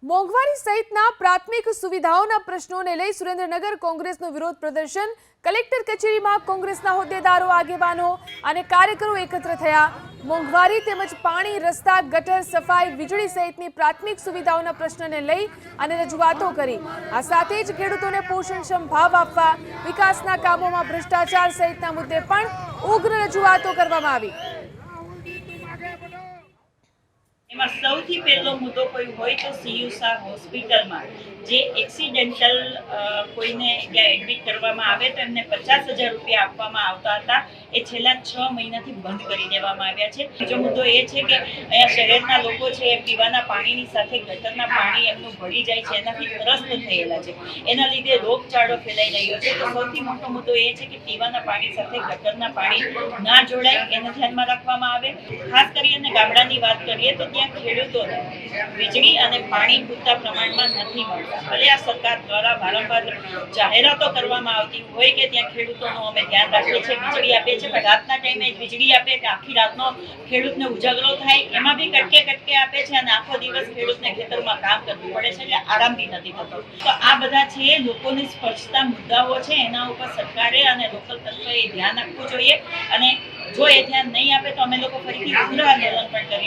મોંઘવારી સહિતના પ્રાથમિક સુવિધાઓના પ્રશ્નોને લઈ સુરેન્દ્રનગર કોંગ્રેસનું વિરોધ પ્રદર્શન કલેક્ટર કચેરીમાં કોંગ્રેસના હોદ્દેદારો, આગેવાનો અને કાર્યકરો એકત્ર થયા। મોંઘવારી તેમજ પાણી, રસ્તા, ગટર, સફાઈ, વીજળી સહિતની પ્રાથમિક સુવિધાઓના પ્રશ્નને લઈ અને રજૂઆતો કરી। આ સાથે જ ખેડૂતોને પોષણક્ષમ ભાવ આપવા, વિકાસના કામોમાં ભ્રષ્ટાચાર સહિતના મુદ્દે પણ ઉગ્ર રજૂઆતો કરવામાં આવી। એમાં સૌથી પહેલો મુદ્દો કોઈ હોય તો સીયુસા હોસ્પિટલમાં જે એક્સિડેન્ટલ કોઈને ત્યાં એડમિટ કરવામાં આવે તો એમને 50,000 રૂપિયા આપવામાં આવતા હતા, એ છેલ્લા 6 મહિનાથી બંધ કરી દેવામાં આવ્યા છે। બીજો મુદ્દો એ છે કે અહીંયા શહેરના લોકો છે એ પીવાના પાણીની સાથે ગટરના પાણી એમનું ભળી જાય છે, એનાથી ત્રસ્ત થયેલા છે, એના લીધે રોગચાળો ફેલાઈ રહ્યો છે। તો સૌથી મોટો મુદ્દો એ છે કે પીવાના પાણી સાથે ગટરના પાણી ના જોડાય, એને ધ્યાનમાં રાખવામાં આવે। ખાસ કરીને ગામડાની વાત કરીએ તો ત્યાં ખેડૂતોને વીજળી અને પાણી પૂરતા પ્રમાણમાં નથી મળતા। ભલે આ સરકાર દ્વારા વારંવાર જાહેરાતો કરવામાં આવતી હોય કે ત્યાં ખેડૂતોનું અમે ધ્યાન રાખીએ છીએ, વીજળી આપીએ છીએ, પણ રાતના ટાઈમે જ વીજળી આપે કે આખી રાતનો ખેડૂતને ઉજાગરો થાય, એમાં બી કટકે આપે છે અને આખો દિવસ ખેડૂતને ખેતરમાં કામ કરવું પડે છે, એટલે આરામ બી નથી થતો। તો આ બધા છે લોકોને સ્પર્શતા મુદ્દાઓ છે, એના ઉપર સરકારે અને લોકલ તંત્રએ ધ્યાન આપવું જોઈએ અને જો એ ધ્યાન નહીં આપે તો અમે લોકો ફરીથી ઉગ્ર આંદોલન પણ કરીશું।